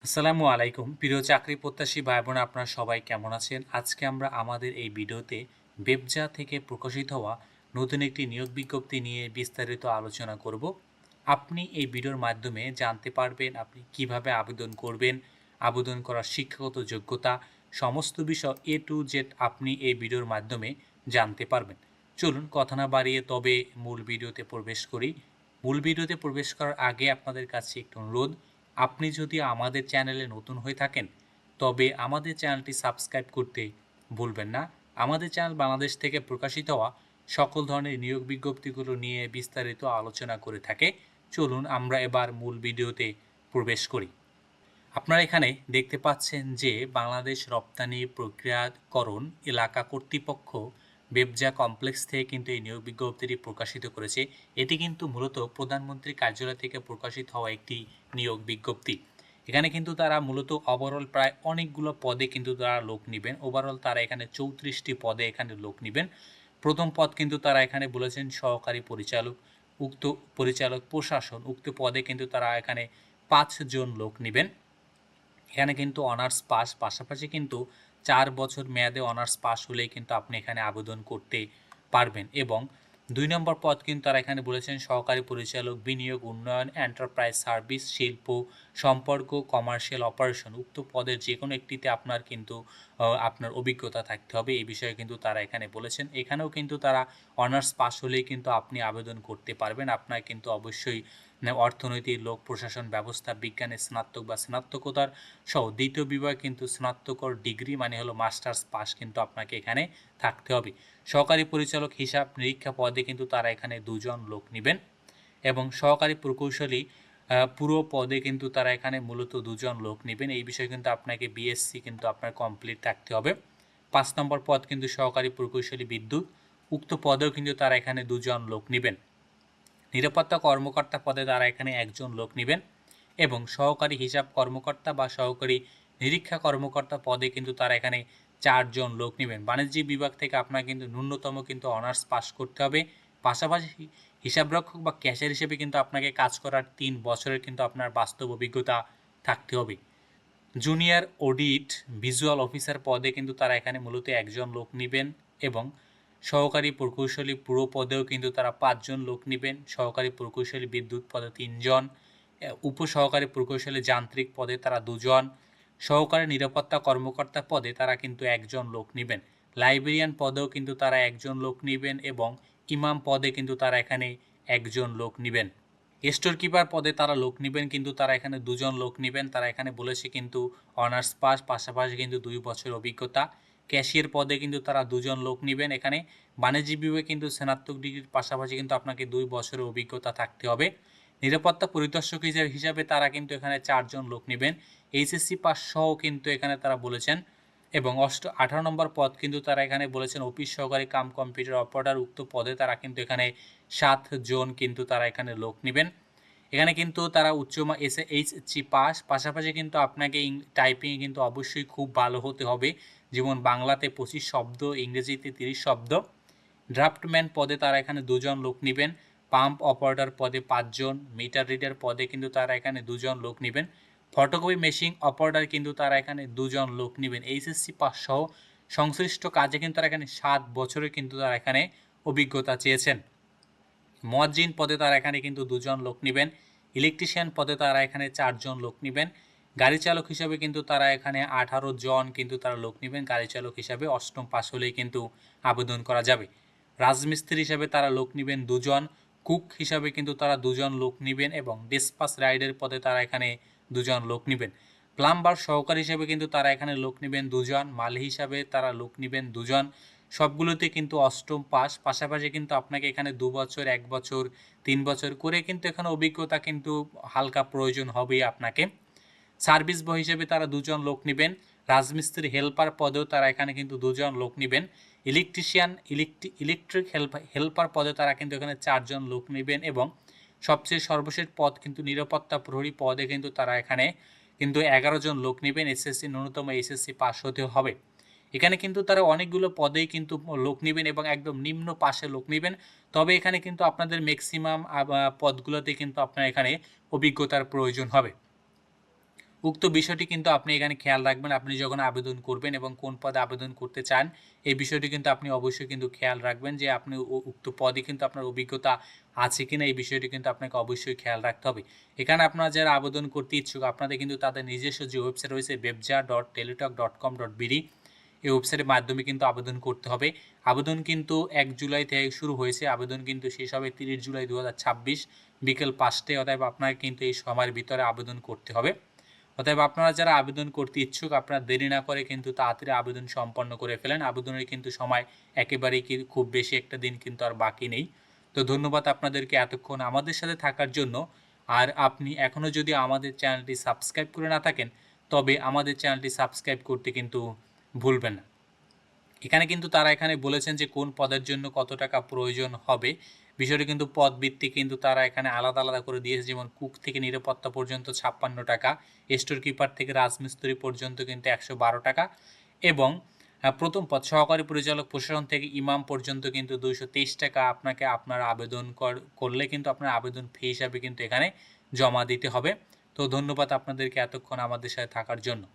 আসসালামু আলাইকুম প্রিয় চাকরি প্রত্যাশী ভাই বোন আপনারা সবাই কেমন আছেন? আজকে আমরা আমাদের এই ভিডিওতে বেবজা থেকে প্রকাশিত হওয়া নতুন একটি নিয়োগ বিজ্ঞপ্তি নিয়ে বিস্তারিত আলোচনা করব। আপনি এই ভিডিওর মাধ্যমে জানতে পারবেন আপনি কিভাবে আবেদন করবেন, আবেদন করার শিক্ষাগত যোগ্যতা, সমস্ত বিষয় এ টু জেড আপনি এই ভিডিওর মাধ্যমে জানতে পারবেন। চলুন কথা না বাড়িয়ে তবে মূল ভিডিওতে প্রবেশ করি। মূল ভিডিওতে প্রবেশ করার আগে আপনাদের কাছে একটু অনুরোধ, আপনি যদি আমাদের চ্যানেলে নতুন হয়ে থাকেন তবে আমাদের চ্যানেলটি সাবস্ক্রাইব করতে ভুলবেন না। আমাদের চ্যানেল বাংলাদেশ থেকে প্রকাশিত হওয়া সকল ধরনের নিয়োগ বিজ্ঞপ্তিগুলো নিয়ে বিস্তারিত আলোচনা করে থাকে। চলুন আমরা এবার মূল ভিডিওতে প্রবেশ করি। আপনারা এখানে দেখতে পাচ্ছেন যে বাংলাদেশ রপ্তানি প্রক্রিয়াকরণ এলাকা কর্তৃপক্ষ বেবজা কমপ্লেক্স থেকে কিন্তু এই নিয়োগ বিজ্ঞপ্তিটি প্রকাশিত করেছে। এটি কিন্তু মূলত প্রধানমন্ত্রী কার্যালয় থেকে প্রকাশিত হওয়া একটি নিয়োগ বিজ্ঞপ্তি। এখানে কিন্তু তারা মূলত ওভারঅল প্রায় অনেকগুলো পদে কিন্তু তারা লোক নেবেন। ওভারঅল তারা এখানে 34টি পদে এখানে লোক নেবেন। প্রথম পদ কিন্তু তারা এখানে বলেছেন সহকারী পরিচালক, উক্ত পরিচালক প্রশাসন, উক্ত পদে কিন্তু তারা এখানে 5 জন লোক নেবেন। এখানে কিন্তু অনার্স পাস, পাশাপাশি কিন্তু 4 বছর মেয়াদে অনার্স পাস হলেই কিন্তু আপনি এখানে আবেদন করতে পারবেন। এবং 2 নম্বর পদ কিন্তু তারা এখানে বলেছেন সহকারী পরিচালক বিনিয়োগ উন্নয়ন এন্টারপ্রাইজ সার্ভিস শিল্প সম্পর্ক কমার্শিয়াল অপারেশন। উক্ত পদের যে কোনো একটিতে আপনার কিন্তু আপনার অভিজ্ঞতা থাকতে হবে, এই বিষয়ে কিন্তু তারা এখানে বলেছেন। এখানেও কিন্তু তারা অনার্স পাস হলেই কিন্তু আপনি আবেদন করতে পারবেন। আপনার কিন্তু অবশ্যই অর্থনৈতিক, লোক প্রশাসন, ব্যবস্থা বিজ্ঞানে স্নাতক বা স্নাতকোত্তর সহ দ্বিতীয় বিভাগে কিন্তু স্নাতকোত্তর ডিগ্রি মানে হলো মাস্টার্স পাস কিন্তু আপনাকে এখানে থাকতে হবে। সহকারী পরিচালক হিসাব নিরীক্ষা পদে কিন্তু তারা এখানে 2 জন লোক নেবেন এবং সহকারী প্রকৌশলী পুরো পদে কিন্তু তারা এখানে মূলত 2 জন লোক নেবেন। এই বিষয়ে কিন্তু আপনাকে বিএসসি কিন্তু আপনার কমপ্লিট থাকতে হবে। 5 নম্বর পদ কিন্তু সহকারী প্রকৌশলী বিদ্যুৎ, উক্ত পদেও কিন্তু তারা এখানে 2 জন লোক নেবেন। নিরাপত্তা কর্মকর্তা পদে তারা এখানে 1 জন লোক নেবেন এবং সহকারী হিসাব কর্মকর্তা বা সহকারী নিরীক্ষা কর্মকর্তা পদে কিন্তু তারা এখানে 4 জন লোক নেবেন। বাণিজ্যিক বিভাগ থেকে আপনার কিন্তু ন্যূনতম কিন্তু অনার্স পাস করতে হবে। পাশাপাশি হিসাবরক্ষক বা ক্যাশিয়ার হিসেবে কিন্তু আপনাকে কাজ করার 3 বছরের কিন্তু আপনার বাস্তব অভিজ্ঞতা থাকতে হবে। জুনিয়র অডিট ভিজুয়াল অফিসার পদে কিন্তু তারা এখানে মূলত 1 জন লোক নেবেন এবং সহকারী প্রকৌশলী পুরো পদেও কিন্তু তারা 5 জন লোক নেবেন। সহকারী প্রকৌশলী বিদ্যুৎ পদে 3 জন, উপসহকারী প্রকৌশলী যান্ত্রিক পদে তারা 2 জন, সহকারী নিরাপত্তা কর্মকর্তা পদে তারা কিন্তু 1 জন লোক নেবেন। লাইব্রেরিয়ান পদেও কিন্তু তারা 1 জন লোক নেবেন এবং ইমাম পদে কিন্তু তারা এখানে 1 জন লোক নেবেন। স্টোর কিপার পদে তারা লোক নেবেন কিন্তু তারা এখানে 2 জন লোক নেবেন। তারা এখানে বলেছে কিন্তু অনার্স পাস, পাশাপাশি কিন্তু 2 বছর অভিজ্ঞতা। ক্যাশিয়ার পদে কিন্তু তারা 2 জন লোক নেবেন। এখানে বাণিজ্যিক বিভাগে কিন্তু স্নাতক ডিগ্রির পাশাপাশি কিন্তু আপনাকে 2 বছরের অভিজ্ঞতা থাকতে হবে। নিরাপত্তা পরিদর্শক হিসাবে তারা কিন্তু এখানে 4 জন লোক নেবেন। এইচএসসি পাস সহ কিন্তু এখানে তারা বলেছেন। এবং 18 নম্বর পদ কিন্তু তারা এখানে বলেছেন অফিস সহকারী কাম কম্পিউটার অপারেটর, উক্ত পদে তারা কিন্তু এখানে 7 জন কিন্তু তারা এখানে লোক নেবেন। এখানে কিন্তু তারা এইচএসসি পাস, পাশাপাশি কিন্তু আপনাকে টাইপিংয়ে কিন্তু অবশ্যই খুব ভালো হতে হবে, যেমন বাংলাতে 25 শব্দ, ইংরেজিতে 30 শব্দ। ড্রাফটম্যান পদে তারা এখানে 2 জন লোক নেবেন। পাম্প অপারেটর পদে 5 জন, মিটার রিডার পদে কিন্তু তারা এখানে 2 জন লোক নেবেন। ফটোকপি মেশিন অপারেটর কিন্তু তারা এখানে 2 জন লোক নেবেন। এইচএসসি পাস সহ সংশ্লিষ্ট কাজে কিন্তু তারা এখানে 7 বছরের কিন্তু তারা এখানে অভিজ্ঞতা চেয়েছেন। মুয়াজ্জিন পদে তারা এখানে কিন্তু 2 জন লোক নেবেন। ইলেকট্রিশিয়ান পদে তারা এখানে 4 জন লোক নেবেন। গাড়ি চালক হিসাবে কিন্তু তারা এখানে 18 জন কিন্তু তারা লোক নেবেন। গাড়ি চালক হিসাবে 8ম পাস হলেই কিন্তু আবেদন করা যাবে। রাজমিস্ত্রি হিসাবে তারা লোক নেবেন 2 জন। কুক হিসাবে কিন্তু তারা 2 জন লোক নেবেন এবং ডিসপাস রাইডার পদে তারা এখানে 2 জন লোক নেবেন। প্লাম্বার সহকারী হিসাবে কিন্তু তারা এখানে লোক নেবেন 2 জন। মালি হিসাবে তারা লোক নেবেন 2 জন। সবগুলোতে কিন্তু 8ম পাস, পাশাপাশি কিন্তু আপনাকে এখানে 2 বছর, 1 বছর, 3 বছর করে কিন্তু এখানে অভিজ্ঞতা কিন্তু হালকা প্রয়োজন হবেই আপনাকে। সার্ভিস বয় হিসেবে তারা 2 জন লোক নেবেন। রাজমিস্ত্রি হেল্পার পদেও তারা এখানে কিন্তু 2 জন লোক নেবেন। ইলেকট্রিশিয়ান ইলেকট্রিক হেল্পার পদে তারা কিন্তু এখানে 4 জন লোক নেবেন এবং সবচেয়ে সর্বশেষ পদ কিন্তু নিরাপত্তা প্রহরী পদে কিন্তু তারা এখানে কিন্তু 11 জন লোক নেবেন। এসএসসি ন্যূনতম এসএসসি পাস হতে হবে। এখানে কিন্তু তারা অনেকগুলো পদেই কিন্তু লোক নেবেন এবং একদম নিম্ন পাশে লোক নেবেন। তবে এখানে কিন্তু আপনাদের ম্যাক্সিমাম পদগুলোতে কিন্তু আপনার এখানে অভিজ্ঞতার প্রয়োজন হবে। উক্ত বিষয়টি কিন্তু আপনি এখানে খেয়াল রাখবেন আপনি যখন আবেদন করবেন এবং কোন পদে আবেদন করতে চান এই বিষয়টি কিন্তু আপনি অবশ্যই কিন্তু খেয়াল রাখবেন যে আপনি উক্ত পদে কিন্তু আপনার অভিজ্ঞতা আছে কিনা এই বিষয়টি কিন্তু আপনাকে অবশ্যই খেয়াল রাখতে হবে। এখানে আপনারা যারা আবেদন করতে ইচ্ছুক আপনাদের কিন্তু তাদের নিজস্ব যে ওয়েবসাইট রয়েছে webja.teletalk.com.bd এই ওয়েবসাইটের মাধ্যমে কিন্তু আবেদন করতে হবে। আবেদন কিন্তু ১ জুলাই থেকে শুরু হয়েছে, আবেদন কিন্তু শেষ হবে ৩০ জুলাই ২০২৬ বিকেল ৫টায়। অতএব আপনার কিন্তু এই সময়ের ভিতরে আবেদন করতে হবে। অতএব আপনারা যারা আবেদন করতে ইচ্ছুক আপনারা দেরি না করে কিন্তু তাড়াতাড়ি আবেদন সম্পন্ন করে ফেলেন। আবেদনের কিন্তু সময় একেবারেই খুব বেশি একটা দিন কিন্তু আর বাকি নেই। তো ধন্যবাদ আপনাদেরকে এতক্ষণ আমাদের সাথে থাকার জন্য। আর আপনি এখনও যদি আমাদের চ্যানেলটি সাবস্ক্রাইব করে না থাকেন তবে আমাদের চ্যানেলটি সাবস্ক্রাইব করতে কিন্তু ভুলবেন না। এখানে কিন্তু তারা এখানে বলেছেন যে কোন পদের জন্য কত টাকা প্রয়োজন হবে, বিষয়টি কিন্তু পদ ভিত্তিক কিন্তু তারা এখানে আলাদা আলাদা করে দিয়েছে। যেমন কুক থেকে নিরাপত্তা পর্যন্ত ৫৬ টাকা, স্টোর কিপার থেকে রাজমিস্ত্রি পর্যন্ত কিন্তু ১১২ টাকা এবং প্রথম পদ সহকারী পরিচালক প্রশাসন থেকে ইমাম পর্যন্ত কিন্তু ২২৩ টাকা আপনাকে আপনার আবেদন করলে কিন্তু আপনার আবেদন ফি হিসাবে কিন্তু এখানে জমা দিতে হবে। তো ধন্যবাদ আপনাদেরকে এতক্ষণ আমাদের সাথে থাকার জন্য।